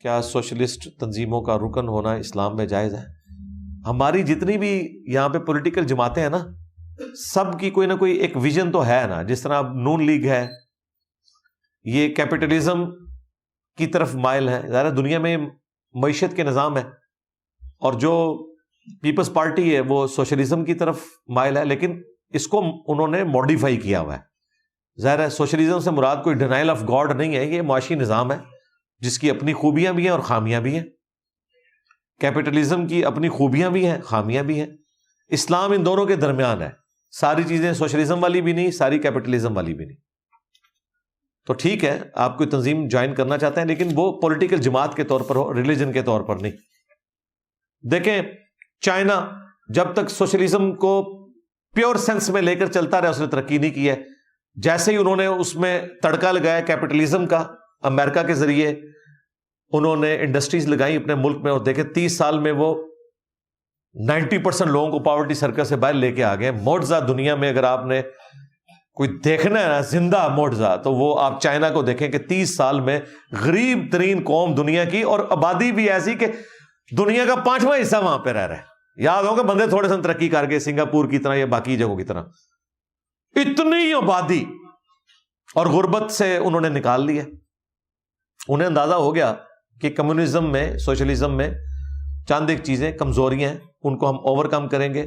کیا سوشلسٹ تنظیموں کا رکن ہونا اسلام میں جائز ہے؟ ہماری جتنی بھی یہاں پہ پولیٹیکل جماعتیں ہیں نا، سب کی کوئی نہ کوئی ایک ویژن تو ہے نا. جس طرح نون لیگ ہے، یہ کیپٹلزم کی طرف مائل ہے. ظاہر دنیا میں معیشت کے نظام ہے، اور جو پیپلز پارٹی ہے وہ سوشلزم کی طرف مائل ہے، لیکن اس کو انہوں نے ماڈیفائی کیا ہوا ہے. ظاہر ہے سوشلزم سے مراد کوئی ڈینائل آف گاڈ نہیں ہے، یہ معاشی نظام ہے جس کی اپنی خوبیاں بھی ہیں اور خامیاں بھی ہیں. کیپٹلزم کی اپنی خوبیاں بھی ہیں، خامیاں بھی ہیں. اسلام ان دونوں کے درمیان ہے، ساری چیزیں سوشلزم والی بھی نہیں، ساری کیپٹلزم والی بھی نہیں. تو ٹھیک ہے، آپ کوئی تنظیم جوائن کرنا چاہتے ہیں، لیکن وہ پولیٹیکل جماعت کے طور پر ہو، ریلیجن کے طور پر نہیں. دیکھیں چائنا جب تک سوشلزم کو پیور سینس میں لے کر چلتا رہا، اس نے ترقی نہیں کی ہے. جیسے ہی انہوں نے اس میں تڑکا لگایا کیپٹلزم کا، امریکہ کے ذریعے انہوں نے انڈسٹریز لگائی اپنے ملک میں، اور دیکھیں 30 سال میں وہ 90% لوگوں کو پاورٹی سرکل سے باہر لے کے آ گئے. معجزہ دنیا میں اگر آپ نے کوئی دیکھنا ہے نا زندہ معجزہ، تو وہ آپ چائنا کو دیکھیں کہ 30 سال میں غریب ترین قوم دنیا کی، اور آبادی بھی ایسی کہ دنیا کا 5واں حصہ وہاں پہ رہ رہا ہے. یاد ہوگا بندے تھوڑے سے ترقی کر گئے سنگاپور کی طرح یا باقی جگہوں کی طرح. اتنی آبادی اور غربت سے انہوں نے نکال لیا. انہیں اندازہ ہو گیا کہ کمیونزم میں، سوشلزم میں چند ایک چیزیں کمزوریاں ہیں، ان کو ہم اوور کم کریں گے،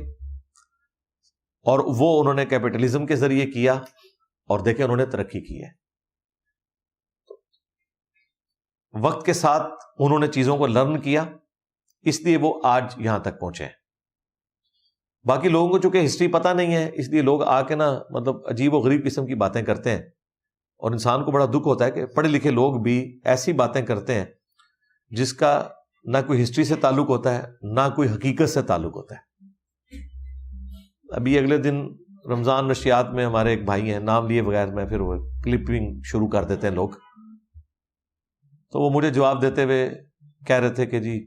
اور وہ انہوں نے کیپٹلزم کے ذریعے کیا، اور دیکھیں انہوں نے ترقی کی ہے. وقت کے ساتھ انہوں نے چیزوں کو لرن کیا، اس لیے وہ آج یہاں تک پہنچے ہیں. باقی لوگوں کو چونکہ ہسٹری پتہ نہیں ہے، اس لیے لوگ آ کے نا مطلب عجیب و غریب قسم کی باتیں کرتے ہیں، اور انسان کو بڑا دکھ ہوتا ہے کہ پڑھے لکھے لوگ بھی ایسی باتیں کرتے ہیں جس کا نہ کوئی ہسٹری سے تعلق ہوتا ہے، نہ کوئی حقیقت سے تعلق ہوتا ہے. ابھی اگلے دن رمضان نشریات میں ہمارے ایک بھائی ہیں، نام لیے بغیر میں پھر وہ کلپنگ شروع کر دیتے ہیں لوگ، تو وہ مجھے جواب دیتے ہوئے کہہ رہے تھے کہ جی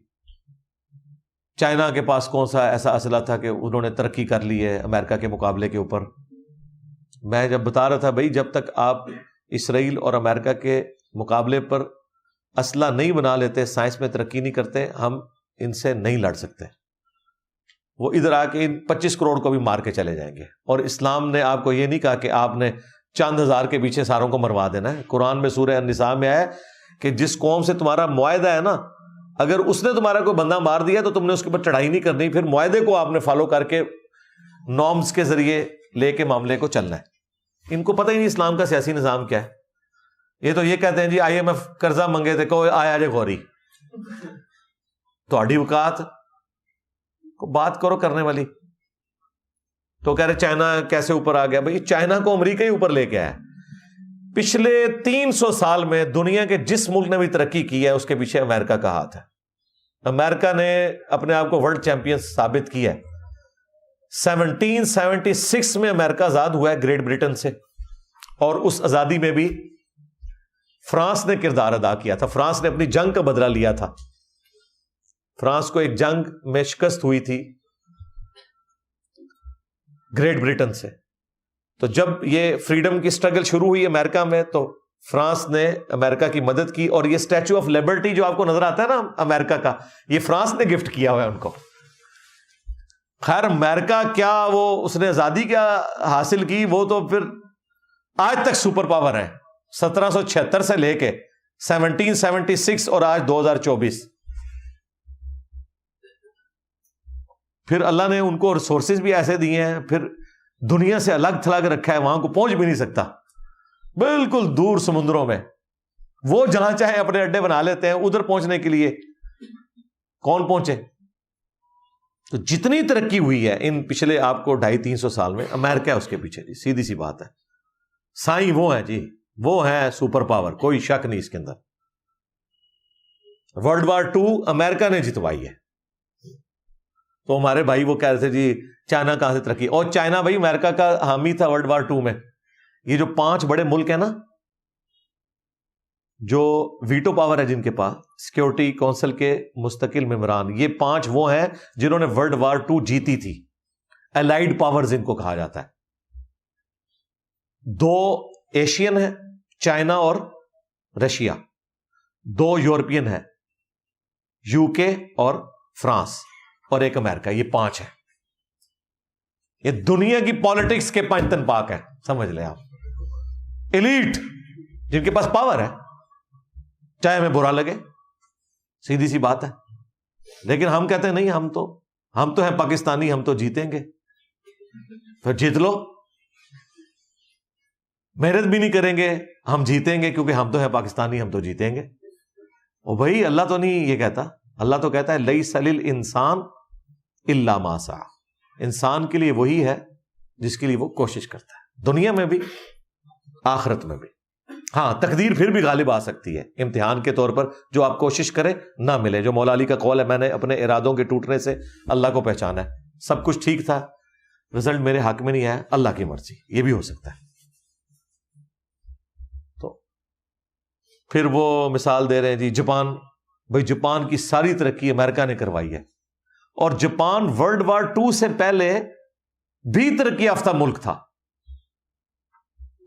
چائنا کے پاس کون سا ایسا اسلحہ تھا کہ انہوں نے ترقی کر لی ہے امریکہ کے مقابلے کے اوپر. میں جب بتا رہا تھا بھائی جب تک آپ اسرائیل اور امریکہ کے مقابلے پر اسلحہ نہیں بنا لیتے، سائنس میں ترقی نہیں کرتے، ہم ان سے نہیں لڑ سکتے. وہ ادھر آ کے ان 25 کروڑ کو بھی مار کے چلے جائیں گے. اور اسلام نے آپ کو یہ نہیں کہا کہ آپ نے چند ہزار کے پیچھے ساروں کو مروا دینا ہے. قرآن میں سورہ النساء میں ہے کہ جس قوم سے تمہارا معاہدہ ہے نا، اگر اس نے تمہارا کوئی بندہ مار دیا تو تم نے اس کے اوپر چڑھائی نہیں کرنی، پھر معاہدے کو آپ نے فالو کر کے نارمز کے ذریعے لے کے معاملے کو چلنا ہے. ان کو پتہ ہی نہیں اسلام کا سیاسی نظام کیا ہے. یہ تو یہ کہتے ہیں جی IMF قرضہ منگے تھے، کوئی آیا جے غوری. تہاڈی اوقات کو بات کرو کرنے والی. تو کہہ رہے چائنا کیسے اوپر آ گیا. بھائی چائنا کو امریکہ ہی اوپر لے کے آیا. پچھلے 300 سال میں دنیا کے جس ملک نے بھی ترقی کی ہے اس کے پیچھے امریکہ کا ہاتھ ہے. امریکہ نے اپنے آپ کو ورلڈ چیمپئن ثابت کیا ہے. 1776 میں امریکہ آزاد ہوا ہے گریٹ برٹن سے، اور اس آزادی میں بھی فرانس نے کردار ادا کیا تھا. فرانس نے اپنی جنگ کا بدلہ لیا تھا. فرانس کو ایک جنگ میں شکست ہوئی تھی گریٹ برٹن سے. تو جب یہ فریڈم کی سٹرگل شروع ہوئی امریکہ میں تو فرانس نے امریکہ کی مدد کی. اور یہ اسٹیچو آف لبرٹی جو آپ کو نظر آتا ہے نا امریکہ کا، یہ فرانس نے گفٹ کیا ہوا ہے ان کو. خیر امریکہ کیا وہ اس نے آزادی کیا حاصل کی، وہ تو پھر آج تک سپر پاور ہے. 1776 سے لے کے 1776 اور آج 2024. پھر اللہ نے ان کو ریسورسز بھی ایسے دیے ہیں، پھر دنیا سے الگ تھلگ رکھا ہے، وہاں کو پہنچ بھی نہیں سکتا، بالکل دور سمندروں میں. وہ جہاں چاہے اپنے اڈے بنا لیتے ہیں، ادھر پہنچنے کے لیے کون پہنچے. تو جتنی ترقی ہوئی ہے ان پچھلے آپ کو 250-300 سال میں، امریکہ اس کے پیچھے. جی سیدھی سی بات ہے. سائیں وہ ہیں جی، وہ ہیں سپر پاور، کوئی شک نہیں اس کے اندر. ورلڈ وار 2 امریکہ نے جتوائی ہے. تو ہمارے بھائی وہ کہہ رہے تھے جی چائنا کہاں سے ترقی، اور چائنا بھائی امریکہ کا حامی تھا ورلڈ وار 2 میں. یہ جو 5 بڑے ملک ہیں نا جو ویٹو پاور ہے جن کے پاس، سیکورٹی کونسل کے مستقل ممبران، یہ 5 وہ ہیں جنہوں نے ورلڈ وار 2 جیتی تھی. الائیڈ پاورز ان کو کہا جاتا ہے. 2 ایشین ہیں، چائنا اور رشیا. 2 یورپین ہیں، یو کے اور فرانس اور ایک امریکہ، یہ 5 ہیں. یہ دنیا کی پالیٹکس کے 5 تن پاک ہیں، سمجھ لیں آپ. ایلیٹ جن کے پاس پاور ہے، چاہے ہمیں برا لگے، سیدھی سی بات ہے. لیکن ہم کہتے ہیں نہیں، ہم تو ہیں پاکستانی، ہم تو جیتیں گے. پھر جیت لو، محنت بھی نہیں کریں گے، ہم جیتیں گے کیونکہ ہم تو ہیں پاکستانی، ہم تو جیتیں گے. اور بھائی اللہ تو نہیں یہ کہتا، اللہ تو کہتا ہے لیس للانسان الا ما سعی. انسان کے لیے وہی ہے جس کے لیے وہ کوشش کرتا ہے، دنیا میں بھی آخرت میں بھی. ہاں تقدیر پھر بھی غالب آ سکتی ہے امتحان کے طور پر، جو آپ کوشش کریں نہ ملے. جو مولا علی کا قول ہے، میں نے اپنے ارادوں کے ٹوٹنے سے اللہ کو پہچانا ہے. سب کچھ ٹھیک تھا، رزلٹ میرے حق میں نہیں آیا، اللہ کی مرضی. یہ بھی ہو سکتا ہے. تو پھر وہ مثال دے رہے ہیں جی جاپان. بھائی جاپان کی ساری ترقی امریکہ نے کروائی ہے، اور جاپان ورلڈ وار 2 سے پہلے بھی ترقی یافتہ ملک تھا.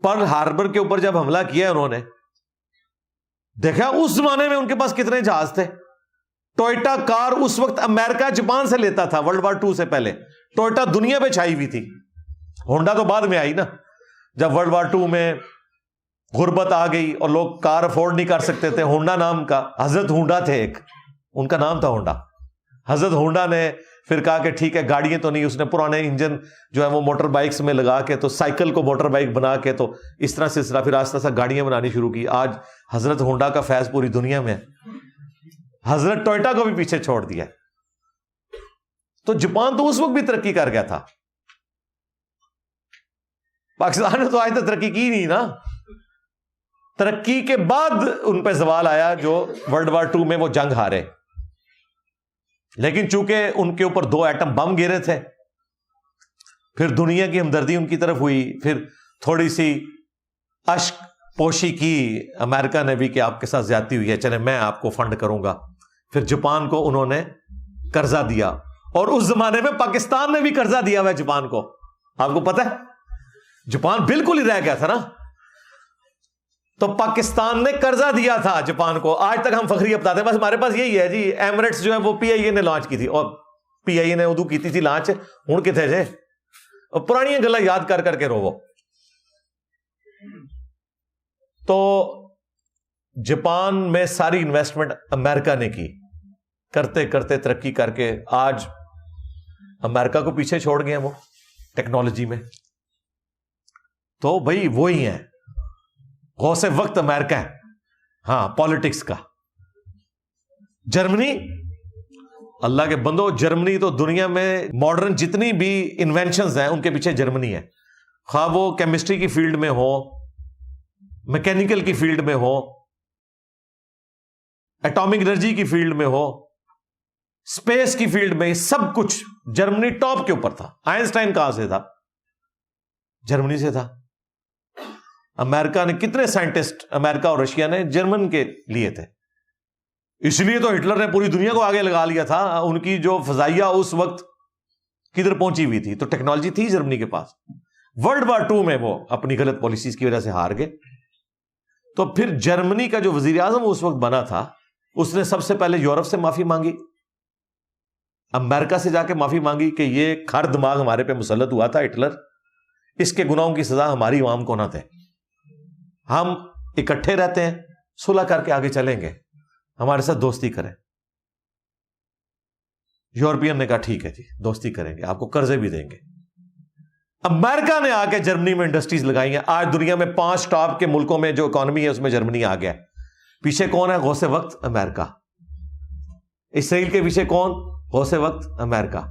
پرل ہاربر کے اوپر جب حملہ کیا انہوں نے، دیکھا اس زمانے میں ان کے پاس کتنے جہاز تھے. ٹوئٹا کار اس وقت امریکہ جاپان سے لیتا تھا ورلڈ وار 2 سے پہلے. ٹوئٹا دنیا پہ چھائی ہوئی تھی. ہونڈا تو بعد میں آئی نا، جب ورلڈ وار 2 میں غربت آ گئی اور لوگ کار افورڈ نہیں کر سکتے تھے. ہونڈا نام کا حضرت ہونڈا تھے، ایک ان کا نام تھا ہونڈا. حضرت ہونڈا نے پھر کہا کہ ٹھیک ہے گاڑیاں تو نہیں، اس نے پرانے انجن جو ہے وہ موٹر بائکس میں لگا کے، تو سائیکل کو موٹر بائک بنا کے، تو اس طرح سلسلہ پھر آہستہ آہستہ گاڑیاں بنانی شروع کی. آج حضرت ہونڈا کا فیض پوری دنیا میں. حضرت ٹوئٹا کو بھی پیچھے چھوڑ دیا. تو جاپان تو اس وقت بھی ترقی کر گیا تھا. پاکستان نے تو آج تک ترقی کی نہیں نا. ترقی کے بعد ان پہ زوال آیا جو ورلڈ وار 2 میں وہ جنگ ہارے. لیکن چونکہ ان کے اوپر 2 ایٹم بم گرے تھے، پھر دنیا کی ہمدردی ان کی طرف ہوئی. پھر تھوڑی سی اشک پوشی کی امریکہ نے بھی کہ آپ کے ساتھ زیادتی ہوئی ہے، چلے میں آپ کو فنڈ کروں گا. پھر جاپان کو انہوں نے قرضہ دیا، اور اس زمانے میں پاکستان نے بھی قرضہ دیا ہوا ہے جاپان کو. آپ کو پتہ ہے جاپان بالکل ہی رہ گیا تھا نا، تو پاکستان نے قرضہ دیا تھا جاپان کو. آج تک ہم فخری بتاتے ہیں، بس ہمارے پاس یہی ہے جی. ایمریٹس جو ہے وہ پی آئی اے نے لانچ کی تھی، اور پی آئی اے نے ادو کی تھی لانچ. ہوں کتنے جے اور پرانی گلا یاد کر کر کے روو. تو جاپان میں ساری انویسٹمنٹ امریکہ نے کی، کرتے کرتے ترقی کر کے آج امریکہ کو پیچھے چھوڑ گئے ہیں وہ ٹیکنالوجی میں. تو بھائی وہی ہیں غوث وقت امریکہ ہے. ہاں پالیٹکس کا جرمنی، اللہ کے بندو جرمنی تو دنیا میں ماڈرن جتنی بھی انوینشنز ہیں ان کے پیچھے جرمنی ہے. خواہ وہ کیمسٹری کی فیلڈ میں ہو، میکینیکل کی فیلڈ میں ہو، ایٹامک انرجی کی فیلڈ میں ہو، اسپیس کی فیلڈ میں، سب کچھ جرمنی ٹاپ کے اوپر تھا. آئنسٹائن کہاں سے تھا؟ جرمنی سے تھا. امریکہ نے کتنے سائنٹسٹ امریکہ اور رشیا نے جرمن کے لیے تھے. اس لیے تو ہٹلر نے پوری دنیا کو آگے لگا لیا تھا. ان کی جو فضائیہ اس وقت کدھر پہنچی ہوئی تھی، تو ٹیکنالوجی تھی جرمنی کے پاس. ورلڈ وار 2 میں وہ اپنی غلط پالیسیز کی وجہ سے ہار گئے. تو پھر جرمنی کا جو وزیر اعظم اس وقت بنا تھا، اس نے سب سے پہلے یورپ سے معافی مانگی، امریکہ سے جا کے معافی مانگی کہ یہ کھر دماغ ہمارے پہ مسلط ہوا تھا ہٹلر، اس کے گناہوں کی سزا ہماری عوام کو نہ دے. ہم اکٹھے رہتے ہیں، صلح کر کے آگے چلیں گے، ہمارے ساتھ دوستی کریں. یورپین نے کہا ٹھیک ہے جی دوستی کریں گے، آپ کو قرضے بھی دیں گے. امریکہ نے آ کے جرمنی میں انڈسٹریز لگائی ہیں. آج دنیا میں 5 ٹاپ کے ملکوں میں جو اکانومی ہے اس میں جرمنی آ گیا. پیچھے کون ہے؟ غوث وقت امریکہ. اسرائیل کے پیچھے کون؟ غوث وقت امریکہ.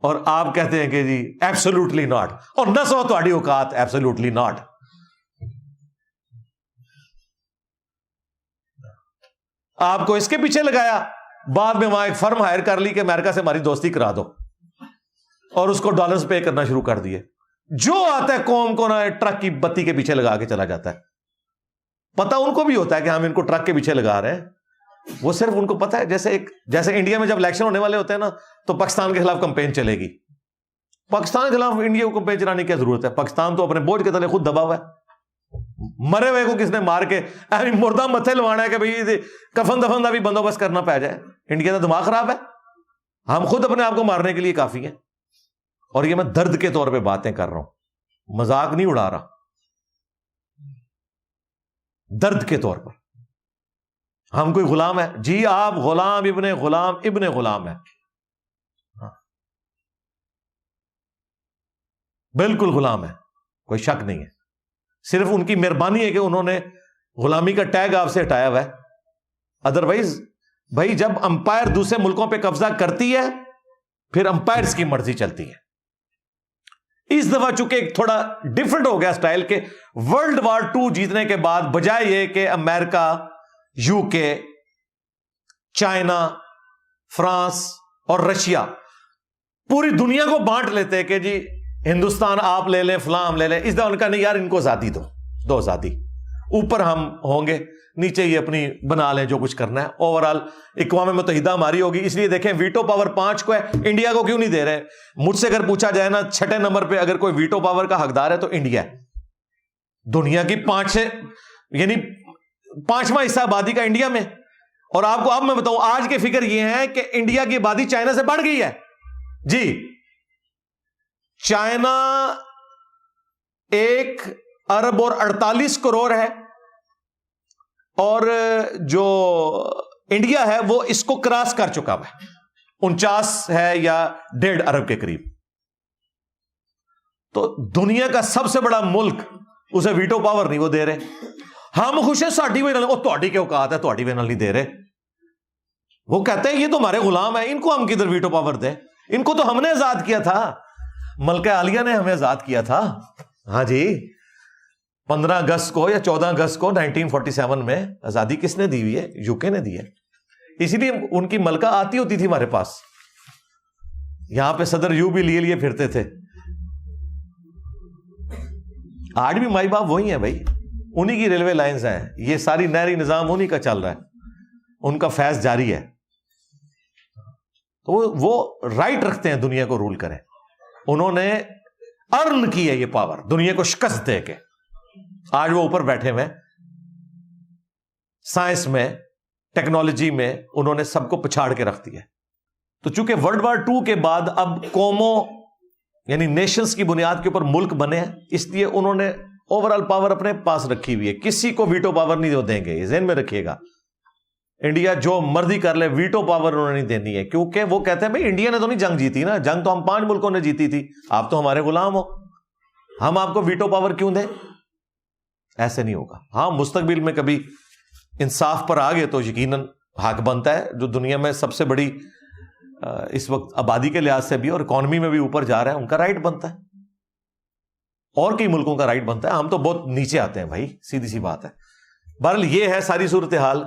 اور آپ کہتے ہیں کہ جی ایبسولوٹلی ناٹ، اور نہ سو تہاڈی اوقات، ایبسولوٹلی ناٹ. آپ کو اس کے پیچھے لگایا، بعد میں وہاں ایک فرم ہائر کر لی کہ امریکہ سے ہماری دوستی کرا دو، اور اس کو ڈالرز پے کرنا شروع کر دیے. جو آتا ہے قوم کو نا ٹرک کی بتی کے پیچھے لگا کے چلا جاتا ہے. پتہ ان کو بھی ہوتا ہے کہ ہم ان کو ٹرک کے پیچھے لگا رہے ہیں. وہ صرف ان کو پتہ ہے، جیسے انڈیا میں جب الیکشن ہونے والے ہوتے ہیں نا تو پاکستان کے خلاف کمپین چلے گی. پاکستان کے خلاف انڈیا کو کمپین چلانے کی کیا ضرورت ہے؟ پاکستان تو اپنے بوجھ کے تلے خود دبا ہوا ہے. مرے ہوئے کو کس نے مار کے مردہ متھے لوانا ہے کہ بھئی کفن دفن کا بھی بندوبست کرنا پہ جائے؟ انڈیا کا دماغ خراب ہے. ہم خود اپنے آپ کو مارنے کے لیے کافی ہیں. اور یہ میں درد کے طور پہ باتیں کر رہا ہوں, مذاق نہیں اڑا رہا, درد کے طور پر. ہم کوئی غلام ہے؟ جی آپ غلام ابن غلام ہے, بالکل غلام ہے, کوئی شک نہیں ہے. صرف ان کی مہربانی ہے کہ انہوں نے غلامی کا ٹیگ آپ سے ہٹایا ہوا ہے. ادروائز بھائی جب امپائر دوسرے ملکوں پہ قبضہ کرتی ہے پھر امپائرز کی مرضی چلتی ہے. اس دفعہ چونکہ ایک تھوڑا ڈفرنٹ ہو گیا سٹائل کے ورلڈ وار 2 جیتنے کے بعد بجائے یہ کہ امریکہ, یو کے, چائنا, فرانس اور رشیا پوری دنیا کو بانٹ لیتے کہ جی ہندوستان آپ لے لیں, فلاں ہم لے لیں, اس دفعہ ان کا نہیں یار, ان کو آزادی دو آزادی, اوپر ہم ہوں گے, نیچے یہ اپنی بنا لیں جو کچھ کرنا ہے. اوورال اقوام متحدہ ہماری ہوگی. اس لیے دیکھیں ویٹو پاور 5 کو ہے, انڈیا کو کیوں نہیں دے رہے؟ مجھ سے اگر پوچھا جائے نا 6 نمبر پہ اگر کوئی ویٹو پاور کا حقدار ہے تو انڈیا ہے. دنیا کی 5واں حصہ آبادی کا انڈیا میں. اور آپ کو اب میں بتاؤں آج کے فکر یہ ہے کہ انڈیا کی آبادی چائنا سے بڑھ گئی ہے. جی چائنا 1 ارب اور 48 کروڑ ہے, اور جو انڈیا ہے وہ اس کو کراس کر چکا ہے, 49 ہے یا 1.5 ارب کے قریب. تو دنیا کا سب سے بڑا ملک اسے ویٹو پاور نہیں وہ دے رہے. ہم خوش ہیں ساڈی وجہ وہ تہاڈی کیا اوقات ہے, تہاڈی وجہ نہیں دے رہے. وہ کہتے ہیں یہ تو ہمارے غلام ہیں, ان کو ہم کدھر ویٹو پاور دیں, ان کو تو ہم نے آزاد کیا تھا, ملکہ عالیہ نے ہمیں آزاد کیا تھا. ہاں جی 15 اگست کو یا 14 اگست کو 1947 میں آزادی کس نے دی ہوئی ہے؟ یو کے نے دی ہے. اسی لیے ان کی ملکہ آتی ہوتی تھی ہمارے پاس, یہاں پہ صدر یو بھی لیے پھرتے تھے. آج بھی مائی باپ وہی ہیں بھائی, انہی کی ریلوے لائنز ہیں, یہ ساری نہری نظام انہی کا چل رہا ہے, ان کا فیض جاری ہے. تو وہ رائٹ رکھتے ہیں دنیا کو رول کریں. انہوں نے ارن کی ہے یہ پاور, دنیا کو شکست دے کے. آج وہ اوپر بیٹھے ہوئے, سائنس میں, ٹیکنالوجی میں انہوں نے سب کو پچھاڑ کے رکھ دیا. تو چونکہ ورلڈ وار 2 کے بعد اب قوموں یعنی نیشنز کی بنیاد کے اوپر ملک بنے ہیں, اس لیے انہوں نے اوورال پاور اپنے پاس رکھی ہوئی ہے. کسی کو ویٹو پاور نہیں دیں گے, یہ ذہن میں رکھیے گا. انڈیا جو مرضی کر لے, ویٹو پاور انہوں نے نہیں دینی ہے, کیونکہ وہ کہتے ہیں بھائی انڈیا نے تو نہیں جنگ جیتی نا, جنگ تو ہم 5 ملکوں نے جیتی تھی, آپ تو ہمارے غلام ہو, ہم آپ کو ویٹو پاور کیوں دیں؟ ایسے نہیں ہوگا. ہاں مستقبل میں کبھی انصاف پر آ گئے تو یقیناً حق بنتا ہے, جو دنیا میں سب سے بڑی اس وقت آبادی کے لحاظ سے بھی اور اکانومی میں بھی اوپر جا رہا ہے, ان کا رائٹ بنتا ہے, اور کئی ملکوں کا رائٹ بنتا ہے. ہم تو بہت نیچے آتے ہیں بھائی, سیدھی سی بات ہے. بہرحال یہ ہے ساری صورتحال.